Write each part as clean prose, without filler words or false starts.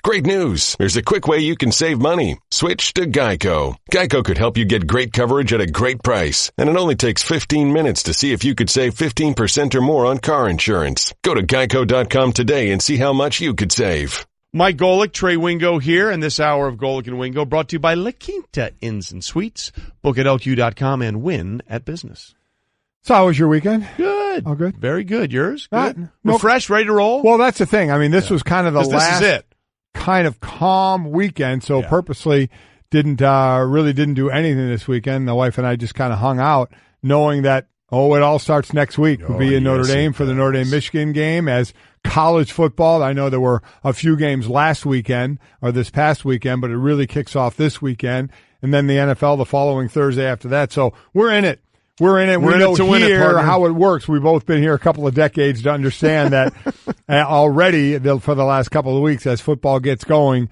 Great news! There's a quick way you can save money. Switch to Geico. Geico could help you get great coverage at a great price, and it only takes 15 minutes to see if you could save 15% or more on car insurance. Go to geico.com today and see how much you could save. Mike Golic, Trey Wingo here, and this hour of Golic and Wingo brought to you by La Quinta Inns and Suites. Book at LQ.com and win at business. So how was your weekend? Good. All good? Very good. Yours? Good? Nope. Refreshed, ready to roll? Well, that's the thing. I mean, this was kind of the last this is it. kind of calm weekend, so purposely didn't do anything this weekend. The wife and I just kind of hung out, knowing that, it all starts next week. We'll be in Notre Dame for the Notre Dame-Michigan game. As college football, I know there were a few games last weekend or this past weekend, but it really kicks off this weekend, and then the NFL the following Thursday after that. So we're in it. We're in it. We know here how it works. We've both been here a couple of decades to understand that already for the last couple of weeks as football gets going.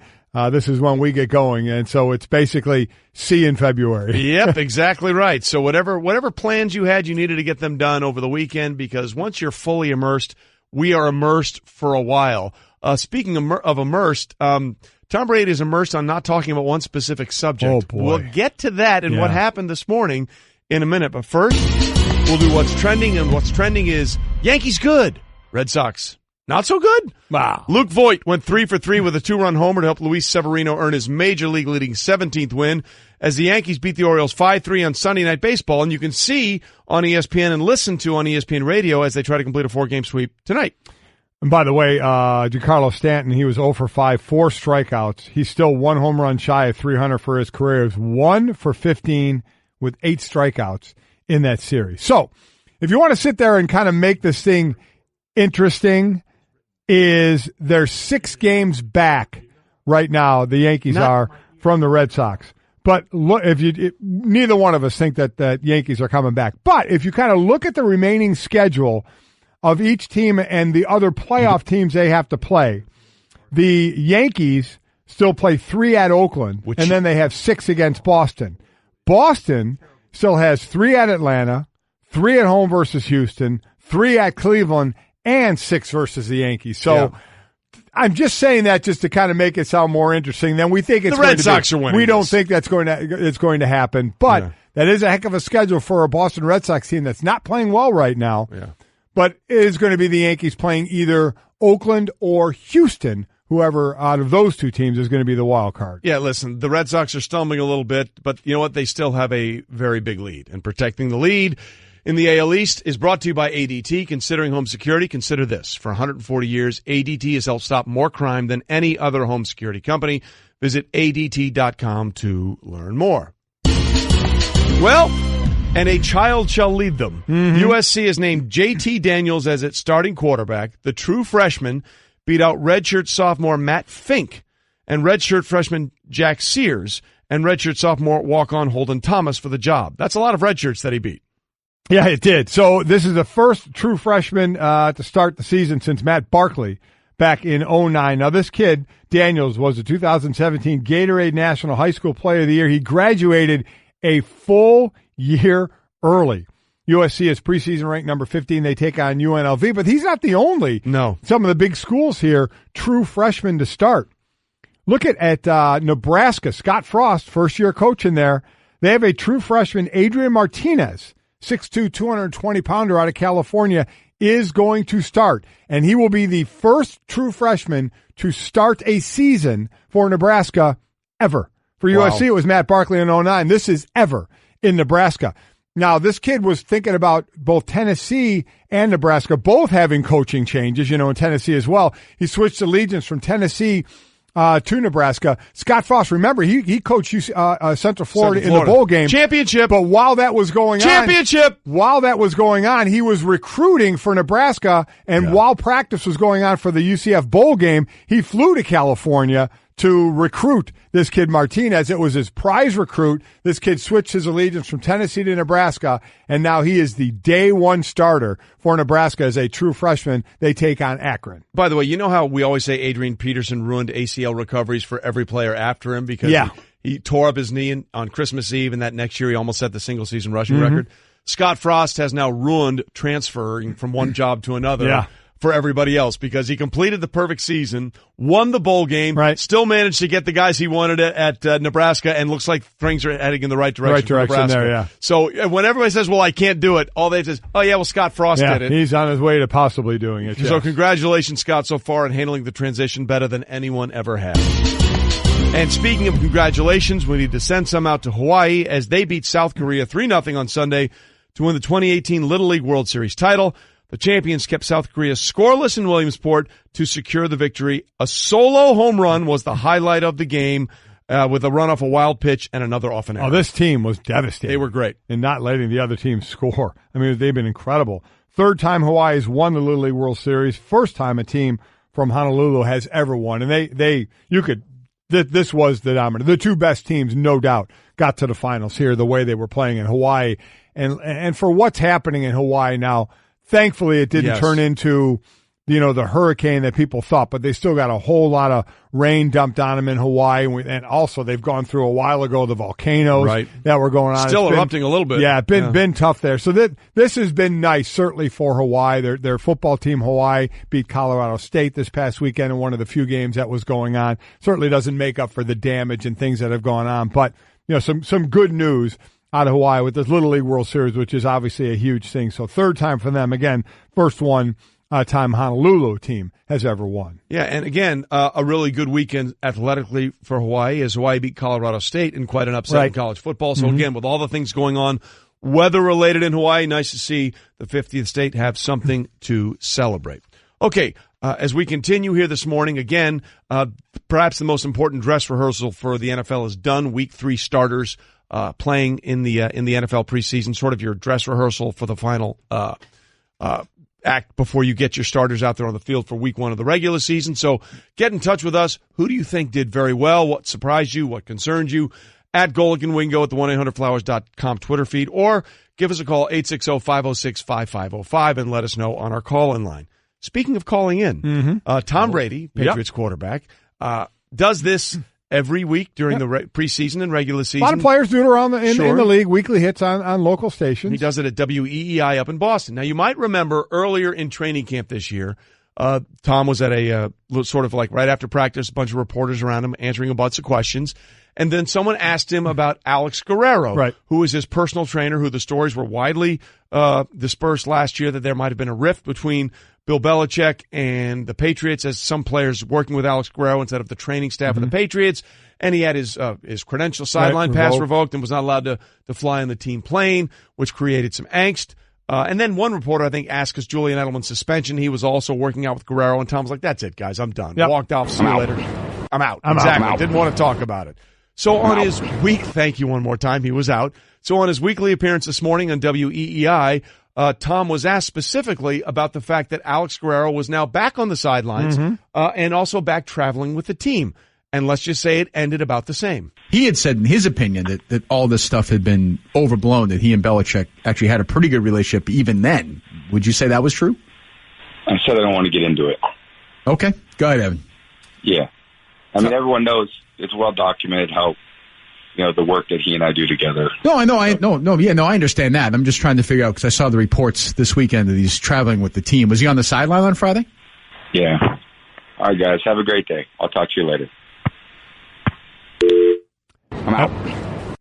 This is when we get going, and so it's basically see in February. Yep, exactly right. So whatever plans you had, you needed to get them done over the weekend, because once you're fully immersed, we are immersed for a while. Speaking of immersed, Tom Brady is immersed on not talking about one specific subject. Oh, boy. We'll get to that and what happened this morning in a minute. But first, we'll do what's trending, and what's trending is Yankees good, Red Sox not so good. Wow. Luke Voit went 3 for 3 with a 2-run homer to help Luis Severino earn his major league leading 17th win as the Yankees beat the Orioles 5-3 on Sunday Night Baseball. And you can see on ESPN and listen to on ESPN Radio as they try to complete a 4-game sweep tonight. And by the way, Giancarlo Stanton, he was 0 for 5, 4 strikeouts. He's still 1 home run shy of 300 for his career. He was 1 for 15 with 8 strikeouts in that series. So if you want to sit there and kind of make this thing interesting, is they're 6 games back right now, the Yankees are, from the Red Sox. But look, neither one of us think that the Yankees are coming back. But if you kind of look at the remaining schedule of each team and the other playoff teams they have to play, the Yankees still play 3 at Oakland, and then they have 6 against Boston. Boston still has 3 at Atlanta, 3 at home versus Houston, 3 at Cleveland, and 6 versus the Yankees. So I'm just saying that just to kind of make it sound more interesting than we think it's the Red Sox are winning. We don't think it's going to happen, but that is a heck of a schedule for a Boston Red Sox team that's not playing well right now. Yeah. But it is going to be the Yankees playing either Oakland or Houston. Whoever out of those two teams is going to be the wild card. Yeah, listen, the Red Sox are stumbling a little bit, but you know what? They still have a very big lead. And protecting the lead in the AL East is brought to you by ADT. Considering home security, consider this. For 140 years, ADT has helped stop more crime than any other home security company. Visit ADT.com to learn more. Well, and a child shall lead them. USC has named J.T. Daniels as its starting quarterback. The true freshman beat out redshirt sophomore Matt Fink and redshirt freshman Jack Sears and redshirt sophomore walk-on Holden Thomas for the job. That's a lot of redshirts that he beat. Yeah, it did. So this is the first true freshman to start the season since Matt Barkley back in 2009. Now, this kid, Daniels, was the 2017 Gatorade National High School Player of the Year. He graduated a full year early. USC is preseason ranked number 15. They take on UNLV, but he's not the only. No. Some of the big schools here, true freshmen to start. Look at Nebraska. Scott Frost, first-year coach in there. They have a true freshman, Adrian Martinez, 6'2", 220-pounder out of California, is going to start. And he will be the first true freshman to start a season for Nebraska ever. For USC, it was Matt Barkley in 2009. This is ever in Nebraska. Now, this kid was thinking about both Tennessee and Nebraska, both having coaching changes, in Tennessee as well. He switched allegiance from Tennessee to Nebraska. Scott Frost, remember, he coached Central Florida in the bowl game. Championship. But while that was going on, he was recruiting for Nebraska, and while practice was going on for the UCF bowl game, he flew to California to recruit this kid Martinez. It was his prize recruit. This kid switched his allegiance from Tennessee to Nebraska, and now he is the day one starter for Nebraska as a true freshman. They take on Akron. By the way, you know how we always say Adrian Peterson ruined ACL recoveries for every player after him because he tore up his knee on Christmas Eve, and that next year he almost set the single-season rushing record? Scott Frost has now ruined transferring from one job to another for everybody else because he completed the perfect season, won the bowl game, right. Still managed to get the guys he wanted at Nebraska, and looks like things are heading in the right direction. For Nebraska. There, yeah. So when everybody says, well, I can't do it, all they say is, oh, yeah, well, Scott Frost did it. He's on his way to possibly doing it. So congratulations, Scott, so far in handling the transition better than anyone ever has. And speaking of congratulations, we need to send some out to Hawaii as they beat South Korea 3-0 on Sunday to win the 2018 Little League World Series title. The champions kept South Korea scoreless in Williamsport to secure the victory. A solo home run was the highlight of the game with a run off a wild pitch and another off an error. Oh, this team was devastating. They were great. In not letting the other team score. I mean, they've been incredible. Third time Hawaii's won the Little League World Series. First time a team from Honolulu has ever won. And this was the dominant. The two best teams, no doubt, got to the finals here the way they were playing in Hawaii. And for what's happening in Hawaii now, thankfully, it didn't turn into, the hurricane that people thought, but they still got a whole lot of rain dumped on them in Hawaii. And also, they've gone through a while ago the volcanoes that were going on. Still erupting a little bit. Yeah, been tough there. So this has been nice, certainly for Hawaii. Their football team, Hawaii, beat Colorado State this past weekend in one of the few games that was going on. Certainly doesn't make up for the damage and things that have gone on, but some good news out of Hawaii with this Little League World Series, which is obviously a huge thing. So third time for them. Again, first time Honolulu team has ever won. Yeah, and again, a really good weekend athletically for Hawaii as Hawaii beat Colorado State in quite an upset in college football. So again, with all the things going on, weather-related in Hawaii, nice to see the 50th state have something to celebrate. Okay, as we continue here this morning, again, perhaps the most important dress rehearsal for the NFL is done. Week 3 starters playing in the NFL preseason, sort of your dress rehearsal for the final act before you get your starters out there on the field for week 1 of the regular season. So get in touch with us. Who do you think did very well? What surprised you? What concerned you? At Golic and Wingo at the 1-800-Flowers.com Twitter feed, or give us a call, 860-506-5505, and let us know on our call-in line. Speaking of calling in, Tom Brady, Patriots quarterback, does this every week during the preseason and regular season. A lot of players do it around in the league, weekly hits on local stations. He does it at WEEI up in Boston. Now, you might remember earlier in training camp this year, Tom was at a sort of like right after practice, a bunch of reporters around him answering a bunch of questions. And then someone asked him about Alex Guerrero, who is his personal trainer, who the stories were widely dispersed last year that there might have been a rift between Bill Belichick and the Patriots as some players working with Alex Guerrero instead of the training staff of the Patriots. And he had his credential sideline pass revoked and was not allowed to fly on the team plane, which created some angst. And then one reporter, I think, asked, because Julian Edelman's suspension, he was also working out with Guerrero, and Tom was like, that's it, guys, I'm done. Walked off, see you later. I'm out. Exactly. Didn't want to talk about it. So on his thank you one more time, he was out. So on his weekly appearance this morning on WEEI, Tom was asked specifically about the fact that Alex Guerrero was now back on the sidelines and also back traveling with the team. And let's just say it ended about the same. He had said in his opinion that all this stuff had been overblown, that he and Belichick actually had a pretty good relationship even then. Would you say that was true? I said I don't want to get into it. Okay. Go ahead, Evan. Yeah. I mean, everyone knows, it's well documented how, the work that he and I do together. No, I know. I understand that. I'm just trying to figure out, because I saw the reports this weekend that he's traveling with the team. Was he on the sideline on Friday? Yeah. All right, guys. Have a great day. I'll talk to you later. I'm out.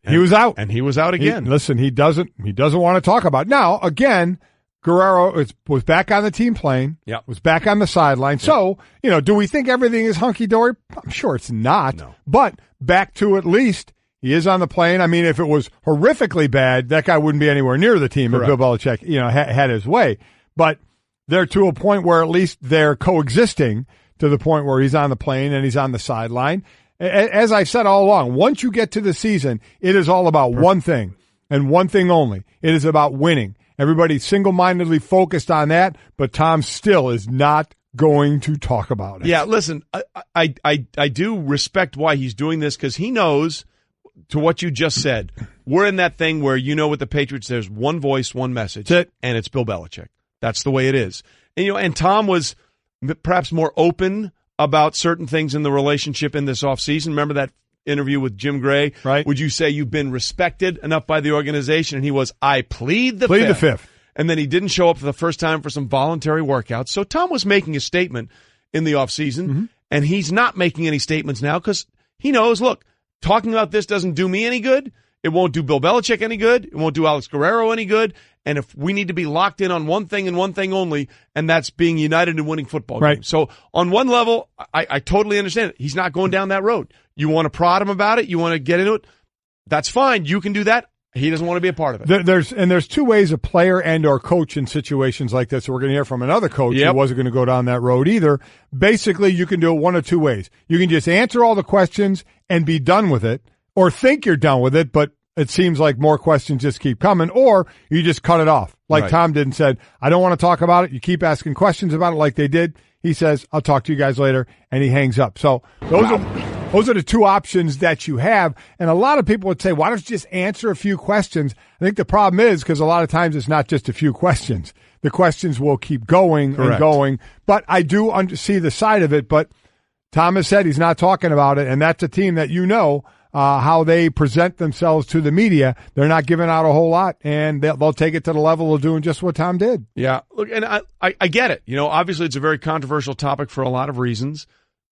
He was out. And he was out again. He doesn't want to talk about it. Now, again, Guerrero was back on the team plane. Yeah. Was back on the sideline. Yep. So, do we think everything is hunky-dory? I'm sure it's not. No. But back to at least he is on the plane. I mean, if it was horrifically bad, that guy wouldn't be anywhere near the team. Correct. If Bill Belichick, had his way. But they're to a point where at least they're coexisting to the point where he's on the plane and he's on the sideline. As I've said all along, once you get to the season, it is all about one thing and one thing only. It is about winning. Everybody's single-mindedly focused on that, but Tom still is not going to talk about it. Yeah, listen, I do respect why he's doing this, because he knows, to what you just said, we're in that thing where, with the Patriots, there's one voice, one message, and it's Bill Belichick. That's the way it is. And, and Tom was perhaps more open about certain things in the relationship in this offseason. Remember that interview with Jim Gray? Right. Would you say you've been respected enough by the organization? And he was, I plead the fifth. and then he didn't show up for the first time for some voluntary workouts. So Tom was making a statement in the offseason, and he's not making any statements now because he knows, look, talking about this doesn't do me any good. It won't do Bill Belichick any good. It won't do Alex Guerrero any good. And if we need to be locked in on one thing and one thing only, and that's being united in winning football games. So on one level, I totally understand it. He's not going down that road. You want to prod him about it. You want to get into it. That's fine. You can do that. He doesn't want to be a part of it. There's two ways a player and or coach in situations like this. So we're going to hear from another coach who wasn't going to go down that road either. Basically, you can do it one of two ways. You can just answer all the questions and be done with it, or think you're done with it, but it seems like more questions just keep coming, or you just cut it off. Like Tom did and said, I don't want to talk about it. You keep asking questions about it like they did. He says, I'll talk to you guys later, and he hangs up. So those are the two options that you have. And a lot of people would say, why don't you just answer a few questions? I think the problem is because a lot of times it's not just a few questions. The questions will keep going and going. But I do see the side of it. But Tom has said he's not talking about it, and that's a team that how they present themselves to the media. They're not giving out a whole lot, and they'll take it to the level of doing just what Tom did. Yeah, look, and I get it. Obviously it's a very controversial topic for a lot of reasons,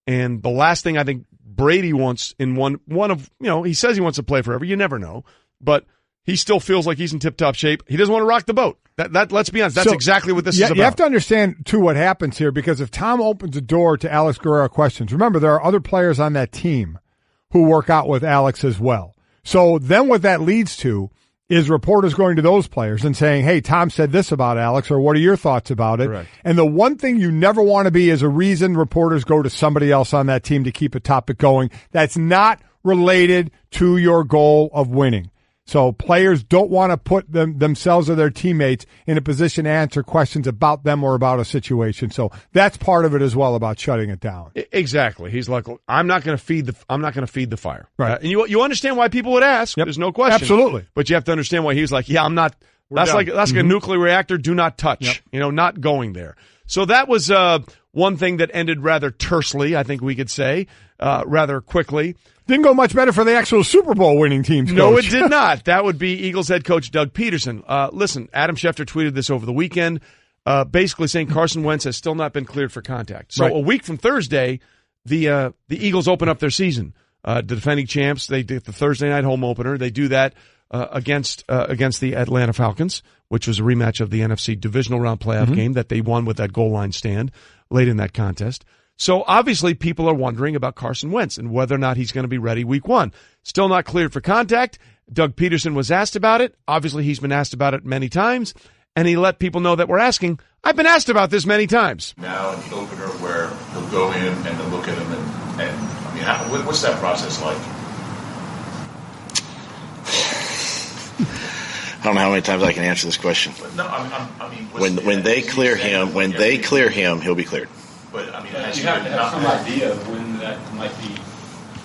and the last thing I think Brady wants in one of, he says he wants to play forever. You never know, but he still feels like he's in tip-top shape. He doesn't want to rock the boat. That let's be honest, that's exactly what this is about. You have to understand, too, what happens here, because if Tom opens the door to Alex Guerrero questions, remember, there are other players on that team who work out with Alex as well. So then what that leads to is reporters going to those players and saying, hey, Tom said this about Alex, or what are your thoughts about it? Correct. And the one thing you never want to be is a reason reporters go to somebody else on that team to keep a topic going that's not related to your goal of winning. So players don't want to put themselves or their teammates in a position to answer questions about them or about a situation. So that's part of it as well, about shutting it down. Exactly. He's like, I'm not going to feed the fire. Right. And you understand why people would ask. Yep. There's no question. Absolutely. But you have to understand why he was like, yeah, I'm not. That's like a nuclear reactor. Do not touch. Yep. Not going there. So that was one thing that ended rather tersely, I think we could say, rather quickly. Didn't go much better for the actual Super Bowl winning teams, Coach. No, it did not. That would be Eagles head coach Doug Peterson. Listen, Adam Schefter tweeted this over the weekend, basically saying Carson Wentz has still not been cleared for contact. So a week from Thursday, the Eagles open up their season. The defending champs, they did the Thursday night home opener. They do that against the Atlanta Falcons, which was a rematch of the NFC divisional round playoff game that they won with that goal line stand late in that contest. So obviously people are wondering about Carson Wentz and whether or not he's going to be ready week one. Still not cleared for contact. Doug Peterson was asked about it. Obviously he's been asked about it many times, and he let people know that we're asking. I've been asked about this many times. Now in the opener where he'll go in and they'll look at him and I mean, what's that process like? I don't know how many times I can answer this question. No, I mean, when they clear him, he'll be cleared. But I mean, you have to have some idea of when that might be.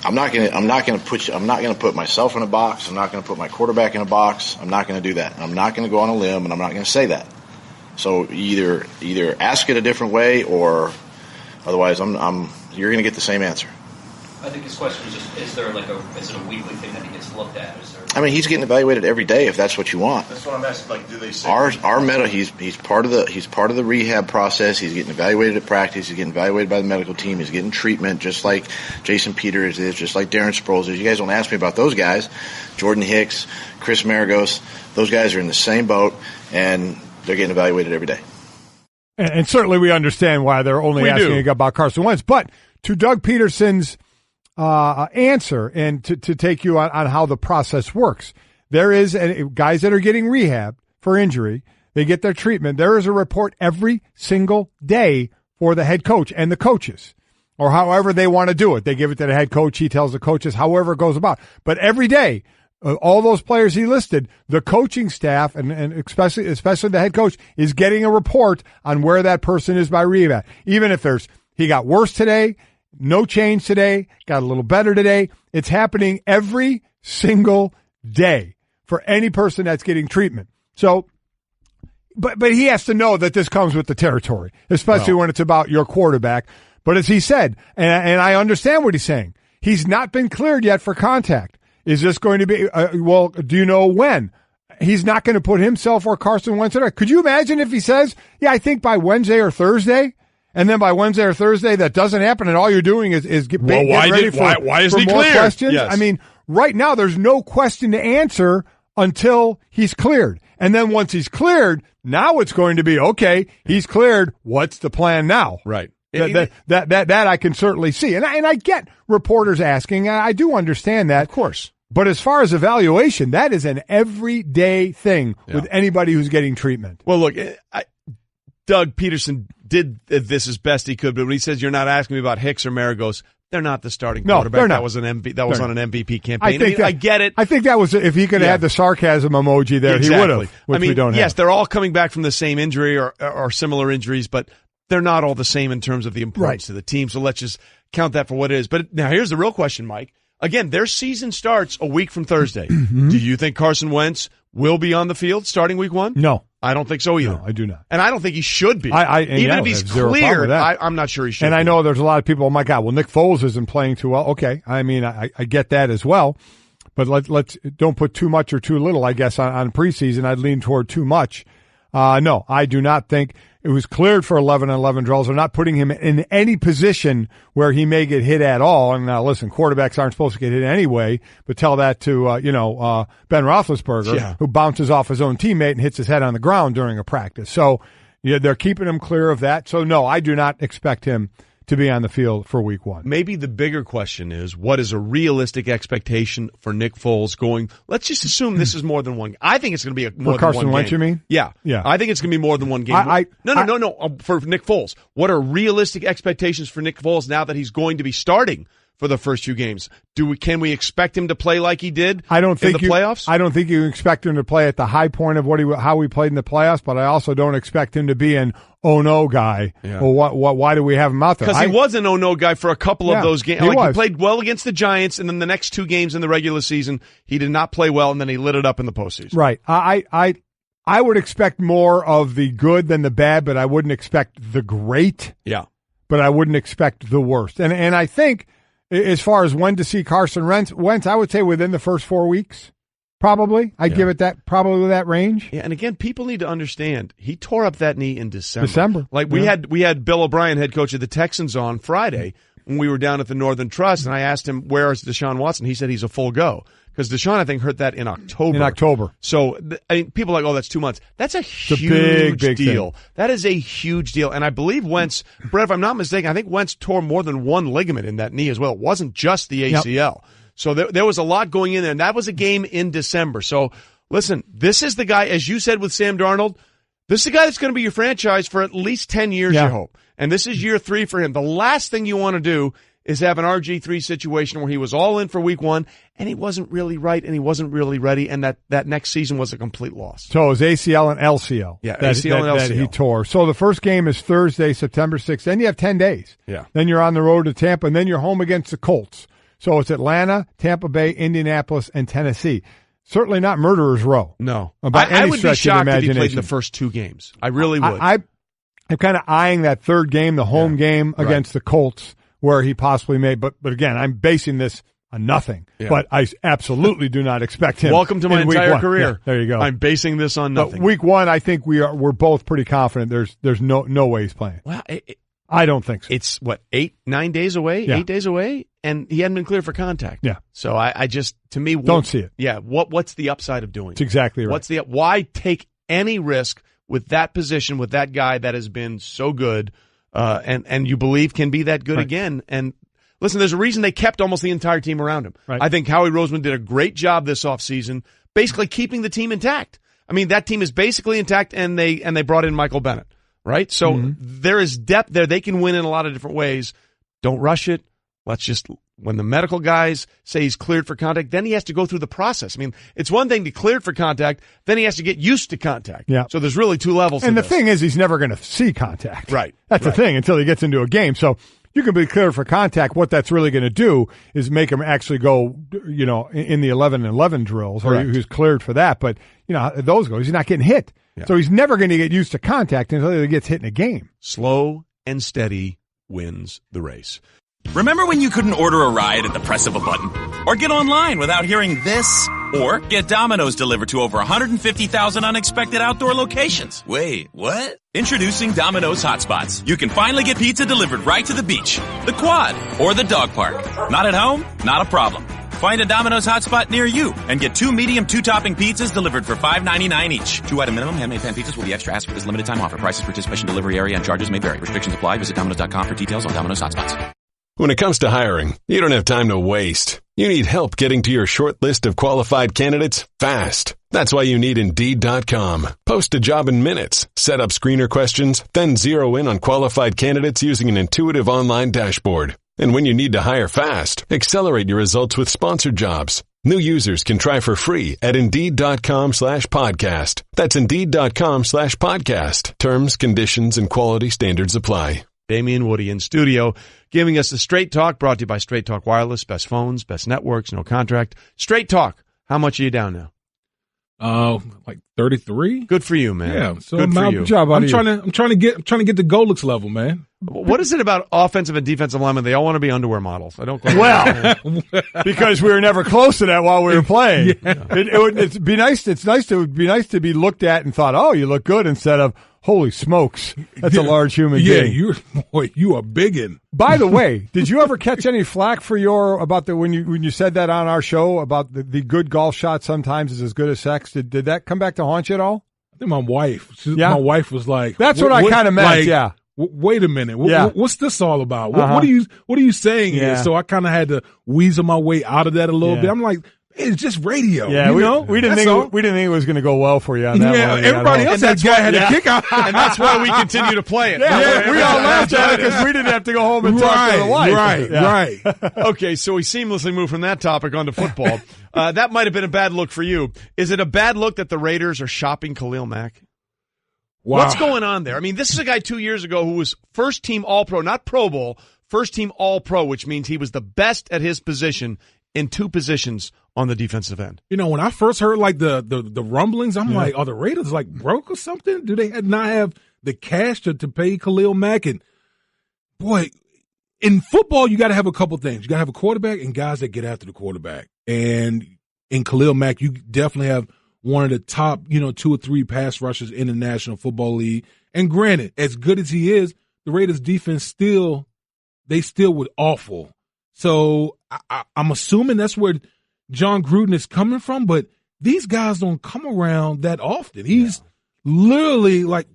I'm not going to put myself in a box. I'm not going to put my quarterback in a box. I'm not going to do that. I'm not going to go on a limb, and I'm not going to say that. So either ask it a different way, or otherwise, you're going to get the same answer. I think his question was just: is it a weekly thing that he gets looked at? I mean, he's getting evaluated every day if that's what you want. That's what I'm asking. Like, do they say our medical? He's part of the rehab process. He's getting evaluated at practice. He's getting evaluated by the medical team. He's getting treatment, just like Jason Peters is, just like Darren Sproles is. You guys don't ask me about those guys. Jordan Hicks, Chris Maragos, those guys are in the same boat, and they're getting evaluated every day. And certainly we understand why they're only asking about Carson Wentz. But to Doug Peterson's answer, and to take you on how the process works, there is guys that are getting rehab for injury. They get their treatment. There is a report every single day for the head coach and the coaches, or however they want to do it. They give it to the head coach. He tells the coaches, however it goes about. But every day, all those players he listed, the coaching staff and especially the head coach is getting a report on where that person is by rehab. Even if he got worse today, no change today, got a little better today. It's happening every single day for any person that's getting treatment. So, but he has to know that this comes with the territory, especially when it's about your quarterback. But as he said, and I understand what he's saying, he's not been cleared yet for contact. Is this going to be, do you know when? he's not going to put himself or Carson Wentz in it. Could you imagine if he says, yeah, I think by Wednesday or Thursday, and then by Wednesday or Thursday that doesn't happen, and all you're doing is get ready for more questions? Yes. I mean, right now there's no question to answer until he's cleared. And then once he's cleared, now it's going to be, okay, he's cleared. What's the plan now? Right. That I can certainly see. And I get reporters asking. I do understand that. Of course. But as far as evaluation, that is an everyday thing with anybody who's getting treatment. Well, look, Doug Peterson did this as best he could, but when he says you're not asking me about Hicks or Maragos, they're not the starting quarterback. That was on an MVP campaign. I get it. I think that was, if he could have had the sarcasm emoji there, he would have. Which we don't have. Yes, they're all coming back from the same injury or similar injuries, but they're not all the same in terms of the importance to the team. So let's just count that for what it is. But now here's the real question, Mike. Again, their season starts a week from Thursday. Do you think Carson Wentz will be on the field starting week 1? No. I don't think so either. No, I do not. And I don't think he should be. Even if he's cleared, I'm not sure he should be. And I know there's a lot of people, oh my God, well, Nick Foles isn't playing too well. Okay. I mean, I get that as well. But let's don't put too much or too little, I guess, on preseason. I'd lean toward too much. No, I do not think it was cleared for 11-11 drills. They're not putting him in any position where he may get hit at all. And now, listen, quarterbacks aren't supposed to get hit anyway, but tell that to, Ben Roethlisberger, who bounces off his own teammate and hits his head on the ground during a practice. So, they're keeping him clear of that. So, no, I do not expect him to be on the field for week 1. Maybe the bigger question is, what is a realistic expectation for Nick Foles going? Let's just assume this is more than one. I think it's going to be more than Carson one Wentz, game. You mean? Yeah. I think it's going to be more than one game. No. For Nick Foles, what are realistic expectations for Nick Foles now that he's going to be starting for the first few games? Can we expect him to play like he did in the playoffs? I don't think you expect him to play at the high point of how he played in the playoffs, but I also don't expect him to be an oh-no guy. Yeah. Well, why do we have him out there? Because he was an oh-no guy for a couple of those games. He played well against the Giants, and then the next 2 games in the regular season, he did not play well, and then he lit it up in the postseason. Right. I would expect more of the good than the bad, but I wouldn't expect the great. Yeah. But I wouldn't expect the worst. And I think as far as when to see Carson Wentz, I would say within the first 4 weeks. Probably. I'd give it probably that range. Yeah, and again, people need to understand, he tore up that knee in December. Like we had Bill O'Brien, head coach of the Texans, on Friday when we were down at the Northern Trust, and I asked him, where is Deshaun Watson? He said he's a full go. Because Deshaun, I think, hurt that in October. So, people are like, oh, that's 2 months. That's a huge big deal. Thing. That is a huge deal. And I believe Wentz, Brett, if I'm not mistaken, I think Wentz tore more than one ligament in that knee as well. It wasn't just the ACL. Yep. So there was a lot going in there, and that was a game in December. So, listen, this is the guy, as you said with Sam Darnold, this is the guy that's going to be your franchise for at least 10 years, you hope. And this is year 3 for him. The last thing you want to do is have an RG3 situation where he was all in for week 1, and he wasn't really right, and he wasn't really ready, and that next season was a complete loss. So it was ACL and LCL. Yeah, ACL and LCL. That he tore. So the first game is Thursday, September 6th. Then you have 10 days. Yeah. Then you're on the road to Tampa, and then you're home against the Colts. So it's Atlanta, Tampa Bay, Indianapolis, and Tennessee. Certainly not Murderer's Row. No. I would be shocked if he played in the first 2 games. I really would. I'm kind of eyeing that third game, the home game against the Colts, where he possibly may. But again, I'm basing this on nothing. Yeah. But I absolutely do not expect him. Welcome to my entire career. Yeah, there you go. I'm basing this on nothing. But week 1, I think we're both pretty confident. There's no way he's playing. Well, I don't think so. It's 9 days away, 8 days away, and he hadn't been cleared for contact. Yeah. So I just, to me, don't see it. Yeah. What's the upside of doing it? That's exactly right. Why take any risk with that position, with that guy that has been so good, and you believe can be that good again? And listen, there's a reason they kept almost the entire team around him. Right. I think Howie Roseman did a great job this offseason, basically keeping the team intact. I mean, that team is basically intact, and they brought in Michael Bennett. Right? So there is depth there. They can win in a lot of different ways. Don't rush it. When the medical guys say he's cleared for contact, then he has to go through the process. I mean, it's one thing to cleared for contact, then he has to get used to contact. Yeah. So there's really 2 levels and to the thing is, he's never going to see contact. Right. That's the thing until he gets into a game. So you can be cleared for contact. What that's really going to do is make him actually go, in the 11-11 drills, or he's cleared for that. But, those goes, he's not getting hit. Yeah. So he's never going to get used to contact until he gets hit in a game. Slow and steady wins the race. Remember when you couldn't order a ride at the press of a button? Or get online without hearing this Or get Domino's delivered to over 150,000 unexpected outdoor locations. Wait, what? Introducing Domino's Hotspots. You can finally get pizza delivered right to the beach, the quad, or the dog park. Not at home? Not a problem. Find a Domino's hotspot near you and get 2 medium 2-topping pizzas delivered for $5.99 each. 2-item minimum. Handmade pan pizzas will be extra asked for this limited time offer. Prices, participation, delivery area, and charges may vary. Restrictions apply. Visit Domino's.com for details on Domino's hotspots. When it comes to hiring, you don't have time to waste. You need help getting to your short list of qualified candidates fast. That's why you need Indeed.com. Post a job in minutes, set up screener questions, then zero in on qualified candidates using an intuitive online dashboard. And when you need to hire fast, accelerate your results with sponsored jobs. New users can try for free at Indeed.com/podcast. That's Indeed.com/podcast. Terms, conditions, and quality standards apply. Damien Woody in studio, giving us the Straight Talk, brought to you by Straight Talk Wireless. Best phones, best networks, no contract. Straight Talk. How much are you down now? Like 33. Good for you, man. Yeah, so good for you. I'm trying to get the Golic's level, man. What is it about offensive and defensive linemen? They all want to be underwear models. I don't. Well, because we were never close to that while we were playing. Yeah. It'd be nice. It would be nice to be looked at and thought, "Oh, you look good," instead of "Holy smokes, that's a large human being." Yeah, you are biggin'. By the way, did you ever catch any flack for when you said that on our show about the good golf shot sometimes is as good as sex? Did that come back to haunt you at all? I think my wife was like, "That's what I kind of meant." Like, yeah. Wait a minute. What's this all about? What are you saying here? So I kind of had to weasel my way out of that a little bit. I'm like, it's just radio. Yeah, we didn't think it was going to go well for you on that one. Everybody else had a kick out. And that's why we continue to play it. Yeah, we all laughed at it because we didn't have to go home and talk to the wife. Right. Okay, so we seamlessly moved from that topic onto football. That might have been a bad look for you. Is it a bad look that the Raiders are shopping Khalil Mack? Wow. What's going on there? I mean, this is a guy 2 years ago who was first-team All-Pro, not Pro Bowl, first-team All-Pro, which means he was the best at his position in 2 positions on the defensive end. You know, when I first heard like the rumblings, I'm like, are the Raiders like broke or something? Do they not have the cash to pay Khalil Mack? And boy, in football, you got to have a couple things. You got to have a quarterback and guys that get after the quarterback. And in Khalil Mack, you definitely have one of the top, 2 or 3 pass rushers in the National Football League. And granted, as good as he is, the Raiders defense still was awful. So I'm assuming that's where John Gruden is coming from, but these guys don't come around that often. He's literally like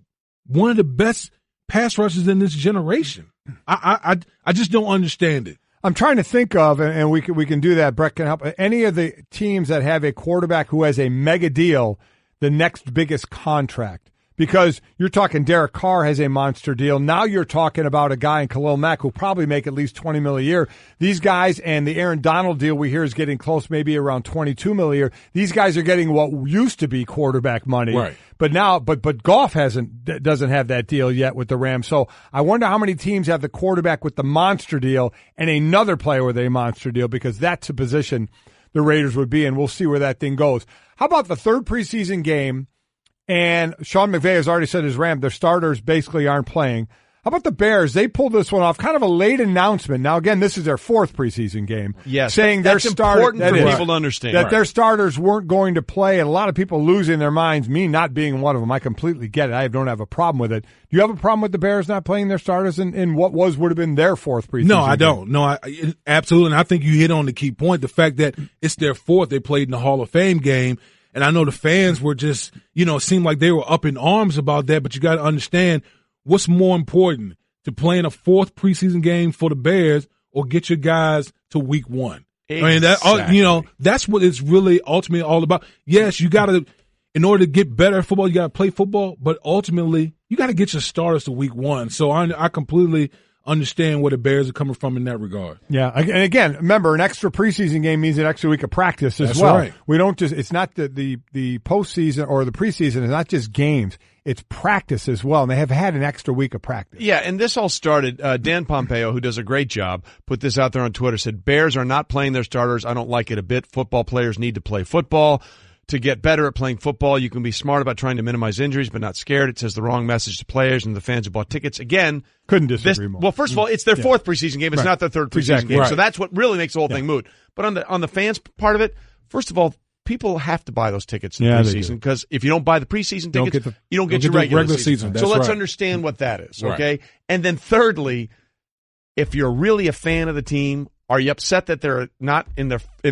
one of the best pass rushers in this generation. I just don't understand it. I'm trying to think of, and we can do that. Brett can help. Any of the teams that have a quarterback who has a mega deal, the next biggest contract. Because you're talking Derek Carr has a monster deal. Now you're talking about a guy in Khalil Mack who probably make at least $20 million a year. These guys and the Aaron Donald deal we hear is getting close, maybe around $22 million a year. These guys are getting what used to be quarterback money. Right. But now, but Goff doesn't have that deal yet with the Rams. So I wonder how many teams have the quarterback with the monster deal and another player with a monster deal, because that's a position the Raiders would be in. We'll see where that thing goes. How about the third preseason game? And Sean McVay has already said his Rams, their starters basically aren't playing. How about the Bears? They pulled this one off, kind of a late announcement. Now, again, this is their 4th preseason game. Yes, saying that's important for people to understand. That their starters weren't going to play, and a lot of people losing their minds, me not being one of them. I completely get it. I don't have a problem with it. Do you have a problem with the Bears not playing their starters in what would have been their 4th preseason No, I game? don't. No, absolutely. And I think you hit on the key point, the fact that it's their 4th. They played in the Hall of Fame game. And I know the fans were just, it seemed like they were up in arms about that. But you got to understand what's more important, to play in a 4th preseason game for the Bears or get your guys to week 1. Exactly. I mean, that's what it's really ultimately all about. Yes, you got to, in order to get better at football, you got to play football. But ultimately, you got to get your starters to week 1. So I completely understand where the Bears are coming from in that regard. Yeah, and again, remember, an extra preseason game means an extra week of practice as That's well. Right. We don't it's not the postseason or the preseason is not just games, it's practice as well, and they have had an extra week of practice. Yeah, and this all started, Dan Pompeo, who does a great job, put this out there on Twitter, said, Bears are not playing their starters. I don't like it a bit. Football players need to play football. To get better at playing football, you can be smart about trying to minimize injuries, but not scared. It says the wrong message to players and the fans who bought tickets. Again, couldn't disagree more. Well, first of all, it's their 4th preseason game. It's not their 3rd preseason game. Right. So that's what really makes the whole thing moot. But on the fans part of it, first of all, people have to buy those tickets in Yeah, they preseason do. because if you don't buy the preseason Don't tickets, get you don't get your regular season. So That's let's right. understand what that is, Right. okay? And then thirdly, if you're really a fan of the team, are you upset that they're not in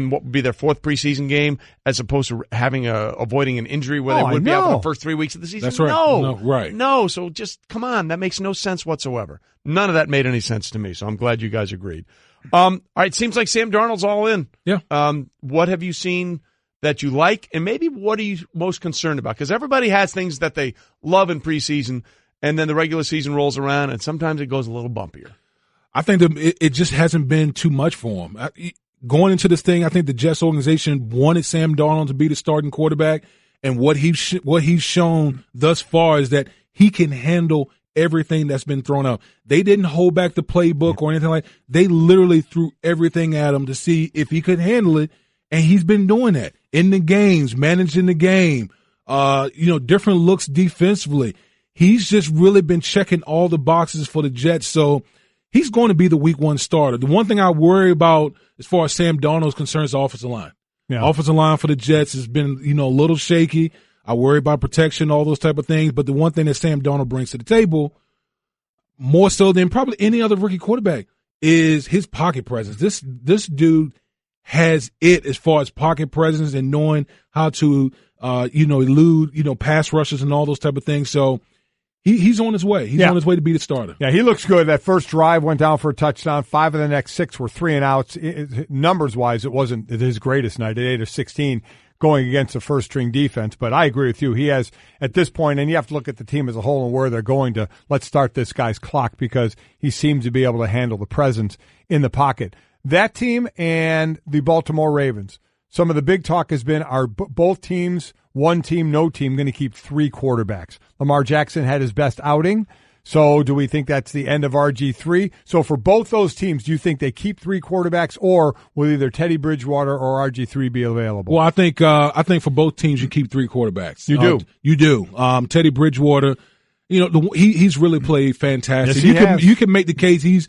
what would be their fourth preseason game as opposed to avoiding an injury where they would be out for the first 3 weeks of the season? That's right. No, right. No, so just come on. That makes no sense whatsoever. None of that made any sense to me, so I'm glad you guys agreed. All right, seems like Sam Darnold's all in. Yeah. What have you seen that you like, and maybe what are you most concerned about? Because everybody has things that they love in preseason, and then the regular season rolls around, and sometimes it goes a little bumpier. I think that it just hasn't been too much for him. Going into this thing, I think the Jets organization wanted Sam Darnold to be the starting quarterback, and what he's shown thus far is that he can handle everything that's been thrown out. They didn't hold back the playbook or anything like that. They literally threw everything at him to see if he could handle it, and he's been doing that in the games, managing the game, different looks defensively. He's just really been checking all the boxes for the Jets, so he's going to be the week one starter. The one thing I worry about as far as Sam Darnold's concerned is the offensive line. Yeah. Offensive line for the Jets has been, a little shaky. I worry about protection, all those type of things. But the one thing that Sam Darnold brings to the table, more so than probably any other rookie quarterback, is his pocket presence. This dude has it as far as pocket presence and knowing how to, elude, pass rushes and all those type of things. So he's on his way. He's on his way to be the starter. Yeah, he looks good. That first drive went down for a touchdown. 5 of the next 6 were 3 and outs. Numbers-wise, it wasn't his greatest night at 8 of 16 going against the first-string defense. But I agree with you. He has, at this point, and you have to look at the team as a whole and where they're going to, let's start this guy's clock because he seems to be able to handle the presence in the pocket. That team and the Baltimore Ravens, some of the big talk has been, are both teams, one team, no team, going to keep 3 quarterbacks? Lamar Jackson had his best outing, so do we think that's the end of RG3? So for both those teams, do you think they keep 3 quarterbacks, or will either Teddy Bridgewater or RG3 be available? Well, I think for both teams you keep 3 quarterbacks. You do. You do. Teddy Bridgewater, he's really played fantastic. Yes, you can make the case he's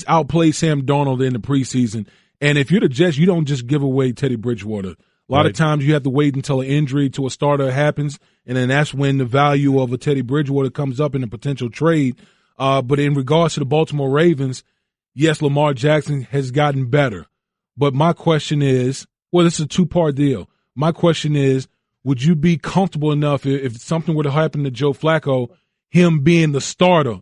outplayed Sam Darnold in the preseason. And if you're the Jets, you don't just give away Teddy Bridgewater. A lot of times you have to wait until an injury to a starter happens, and then that's when the value of a Teddy Bridgewater comes up in a potential trade. But in regards to the Baltimore Ravens, yes, Lamar Jackson has gotten better. But my question is, this is a 2-part deal. My question is, would you be comfortable enough if something were to happen to Joe Flacco, him being the starter?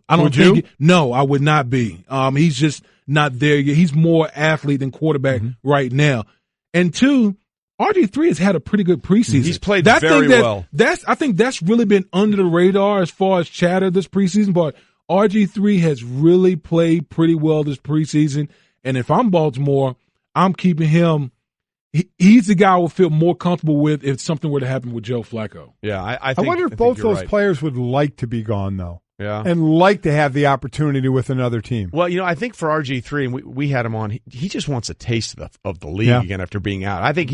No, I would not be. He's just not there yet. He's more athlete than quarterback right now. And 2, RG3 has had a pretty good preseason. He's played very well. I think that's really been under the radar as far as chatter this preseason, but RG3 has really played pretty well this preseason. And if I'm Baltimore, I'm keeping him. He's the guy I will feel more comfortable with if something were to happen with Joe Flacco. Yeah, I wonder if both those players would like to be gone, though. Yeah. And like to have the opportunity with another team. Well, I think for RG3, and we had him on, he just wants a taste of the league again after being out. I think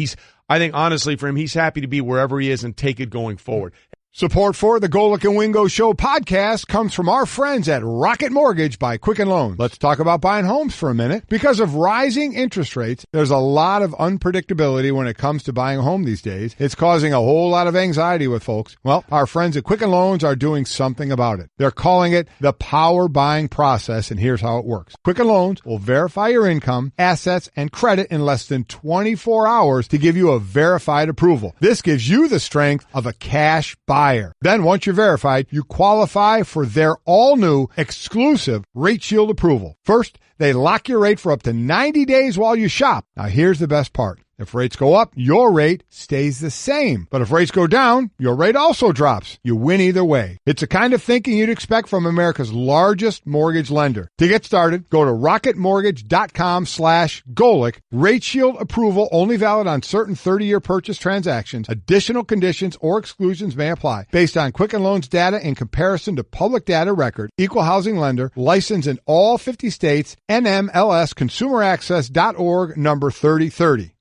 honestly for him, he's happy to be wherever he is and take it going forward. Support for the Golic and Wingo Show podcast comes from our friends at Rocket Mortgage by Quicken Loans. Let's talk about buying homes for a minute. Because of rising interest rates, there's a lot of unpredictability when it comes to buying a home these days. It's causing a whole lot of anxiety with folks. Well, our friends at Quicken Loans are doing something about it. They're calling it the power buying process, and here's how it works. Quicken Loans will verify your income, assets, and credit in less than 24 hours to give you a verified approval. This gives you the strength of a cash buyer. Then once you're verified, you qualify for their all-new exclusive Rate Shield approval. First, they lock your rate for up to 90 days while you shop. Now here's the best part. If rates go up, your rate stays the same. But if rates go down, your rate also drops. You win either way. It's the kind of thinking you'd expect from America's largest mortgage lender. To get started, go to rocketmortgage.com/Golic. Rate Shield approval only valid on certain 30-year purchase transactions. Additional conditions or exclusions may apply. Based on Quicken Loans data in comparison to public data record. Equal housing lender. Licensed in all 50 states. NMLS ConsumerAccess.org number 3030.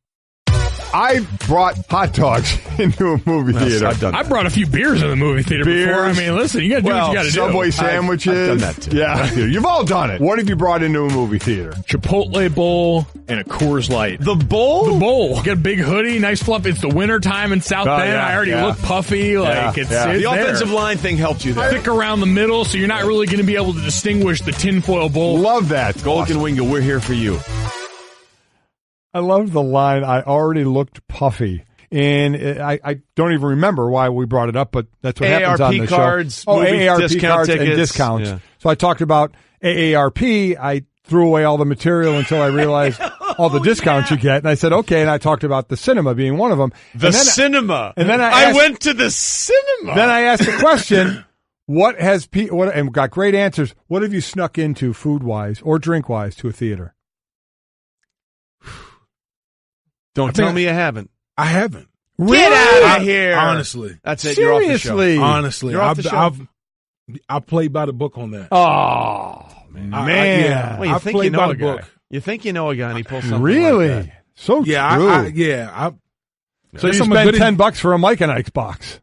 I brought hot dogs into a movie theater. I've done that. I brought a few beers in the movie theater before. I mean, listen, you got to do what you got to do. Subway sandwiches. I've done that too. Yeah, you've all done it. What have you brought into a movie theater? Chipotle bowl and a Coors Light. The bowl? The bowl. Get a big hoodie, nice fluff. It's the winter time in South Bend. Yeah, I already look puffy. Like it's The there. offensive line thing helped you there. Thick around the middle, so you're not really going to be able to distinguish the tinfoil bowl. Love that. Golic and Wingo, we're here for you. I love the line, I already looked puffy. And I don't even remember why we brought it up, but that's what happens on the cards, show. AARP discount cards tickets. and discounts. Yeah. So I talked about AARP. I threw away all the material until I realized all the discounts you get. And I said, okay. And I talked about the cinema being one of them. Cinema. And then I went to the cinema. Then I asked the question, and got great answers. What have you snuck into food-wise or drink-wise to a theater? Don't tell me you haven't. I haven't. Really? Get out of here. Honestly. That's it. Seriously? You're off the show. Honestly. You're off the show. I played by the book on that. Oh, man. Well, you I think you played know by a the guy. book. You think you know a guy and he pulls something Really? like that. So true. So you spent $10 for a Mike and Ike's box.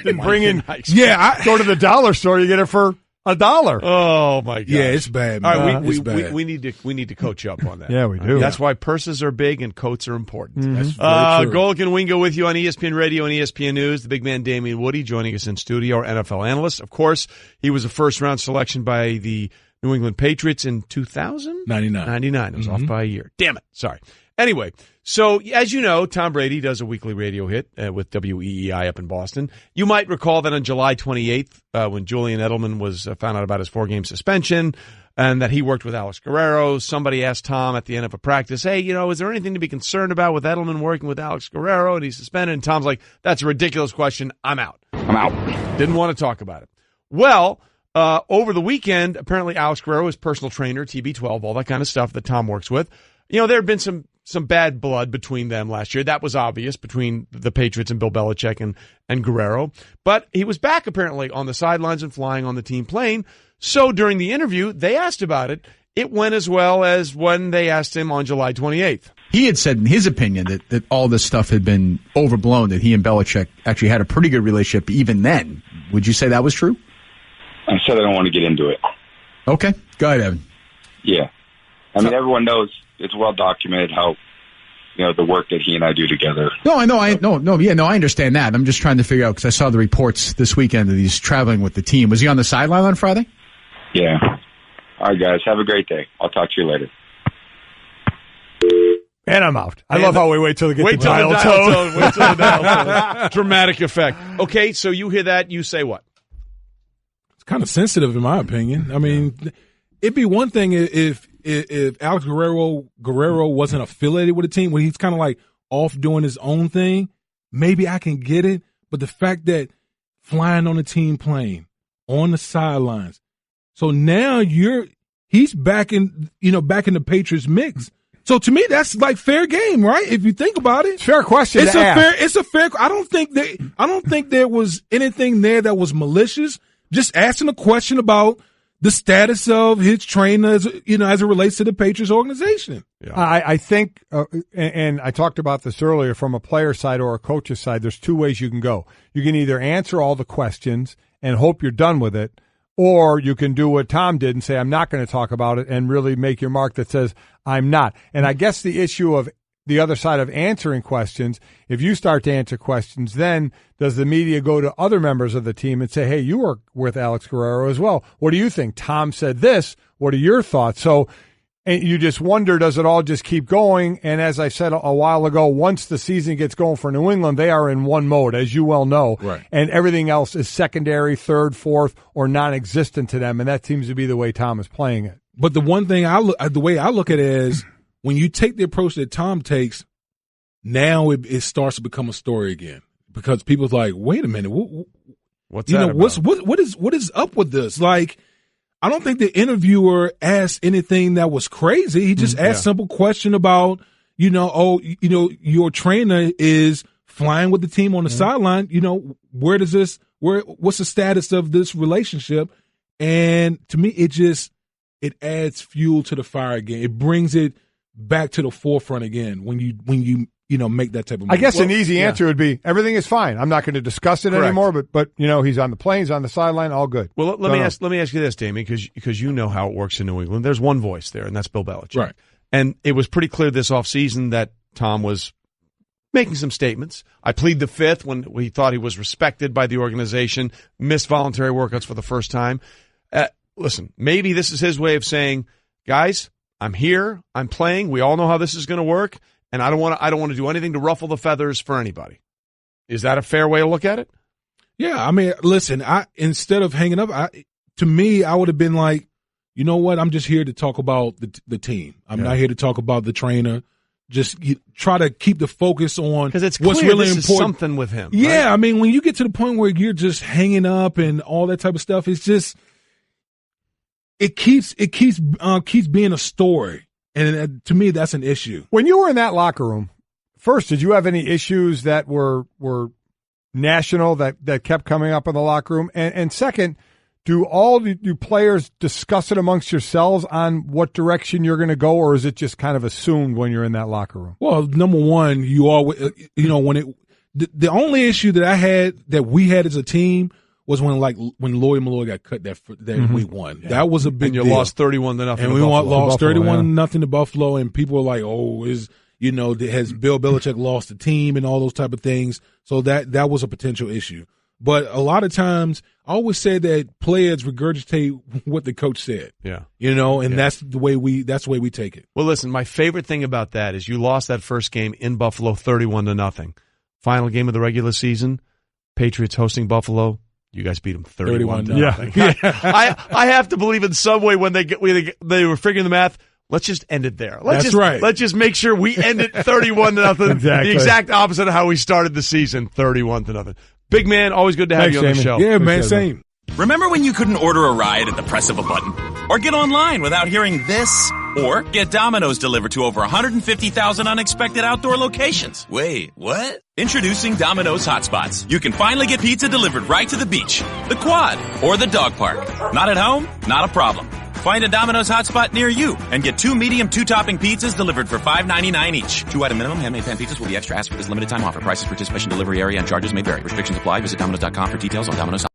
Then bring in. Go to the dollar store. You get it for $1. Oh my god! Yeah, it's bad. Man. All right, it's bad. we need to coach you up on that. Yeah, we do. That's why purses are big and coats are important. Mm-hmm. That's very true. Golic and Wingo with you on ESPN Radio and ESPN News. The big man Damien Woody joining us in studio, our NFL analyst. Of course, he was a first-round selection by the New England Patriots in 2000? 99. It was off by a year. Damn it. Sorry. Anyway, so as you know, Tom Brady does a weekly radio hit with WEEI up in Boston. You might recall that on July 28th, when Julian Edelman was found out about his 4-game suspension and that he worked with Alex Guerrero, somebody asked Tom at the end of a practice, hey, is there anything to be concerned about with Edelman working with Alex Guerrero and he's suspended? And Tom's like, that's a ridiculous question. I'm out. Didn't want to talk about it. Well, over the weekend, apparently Alex Guerrero, his personal trainer, TB12, all that kind of stuff that Tom works with, there have been some bad blood between them last year. That was obvious between the Patriots and Bill Belichick and Guerrero. But he was back apparently on the sidelines and flying on the team plane. So during the interview, they asked about it. It went as well as when they asked him on July 28th. He had said in his opinion that all this stuff had been overblown, that he and Belichick actually had a pretty good relationship even then. Would you say that was true? I said I don't want to get into it. Okay. Go ahead, Evan. Yeah. I mean, everyone knows it's well documented how, the work that he and I do together. No, I know. I understand that. I'm just trying to figure out, because I saw the reports this weekend that he's traveling with the team. Was he on the sideline on Friday? Yeah. All right, guys. Have a great day. I'll talk to you later. And I'm out. I love how we wait till they get Wait the till dial the dial tone. tone. Wait till the dial tone. Dramatic effect. Okay, so you hear that, you say what? It's kind of sensitive, in my opinion. I mean, it'd be one thing if Alex Guerrero wasn't affiliated with a team, when he's kind of like off doing his own thing, maybe I can get it. But the fact that flying on a team plane, on the sidelines, so now he's back in the Patriots mix. So to me, that's like fair game, right? If you think about it, fair question. It's a fair. I don't think there was anything there that was malicious. Just asking a question about the status of his trainer, as it relates to the Patriots organization. Yeah. I think, and I talked about this earlier, from a player side or a coach's side, there's two ways you can go. You can either answer all the questions and hope you're done with it, or you can do what Tom did and say, I'm not going to talk about it, and really make your mark that says, I'm not. And I guess the issue of the other side of answering questions, if you start to answer questions, then does the media go to other members of the team and say, hey, you work with Alex Guerrero as well. What do you think? Tom said this. What are your thoughts? So and you just wonder, does it all just keep going? And as I said a while ago, once the season gets going for New England, they are in one mode, as you well know. Right. And everything else is secondary, third, fourth, or non-existent to them. And that seems to be the way Tom is playing it. But the one thing the way I look at it is, when you take the approach that Tom takes, now it starts to become a story again, because people's like, wait a minute, what is up with this? Like, I don't think the interviewer asked anything that was crazy. He just asked a simple question about, your trainer is flying with the team on the sideline. What's the status of this relationship? And to me, it adds fuel to the fire again. It brings it back to the forefront again when you make that type of move. I guess an easy answer would be everything is fine. I'm not going to discuss it anymore, but he's on the planes, on the sideline, all good. Well, let me ask you this, Damien, because you know how it works in New England. There's one voice there, and that's Bill Belichick. Right. And it was pretty clear this offseason that Tom was making some statements. I plead the fifth when he thought he was respected by the organization, missed voluntary workouts for the first time. Listen, maybe this is his way of saying, guys, I'm here, I'm playing. We all know how this is going to work, and I don't want to do anything to ruffle the feathers for anybody. Is that a fair way to look at it? Yeah, I mean, listen, instead of hanging up, to me, I would have been like, you know what? I'm just here to talk about the team. I'm not here to talk about the trainer. Just try to keep the focus on because it's what's clear really this important. Is something with him. Yeah, right? I mean, when you get to the point where you're just hanging up and all that type of stuff, it's just it keeps being a story, and to me, that's an issue. When you were in that locker room, first, did you have any issues that were national that kept coming up in the locker room? And second, do players discuss it amongst yourselves on what direction you're going to go, or is it just kind of assumed when you're in that locker room? Well, number one, you always, the only issue that we had as a team was when Lloyd Malloy got cut that week one. Yeah. That was a big deal. And you lost 31-0. And we lost 31-0 to Buffalo, and people were like, "Oh, has Bill Belichick lost the team?" and all those type of things. So that was a potential issue. But a lot of times, I always say that players regurgitate what the coach said. Yeah. That's the way we take it. Well, listen, my favorite thing about that is you lost that first game in Buffalo 31-0. Final game of the regular season, Patriots hosting Buffalo. You guys beat them 31-0. Yeah. I have to believe in some way when they were figuring the math. Let's just end it there. Let's just make sure we end it 31-0. Exactly. The exact opposite of how we started the season, 31-0. Big man, always good to have you on the show. Yeah, man, same. Remember when you couldn't order a ride at the press of a button? Or get online without hearing this? Or get Domino's delivered to over 150,000 unexpected outdoor locations? Wait, what? Introducing Domino's Hotspots. You can finally get pizza delivered right to the beach, the quad, or the dog park. Not at home? Not a problem. Find a Domino's hotspot near you and get 2 medium 2-topping pizzas delivered for $5.99 each. 2-item minimum. Handmade pan pizzas will be extra asked for this limited time offer. Prices, participation, delivery area, and charges may vary. Restrictions apply. Visit Domino's.com for details on Domino's.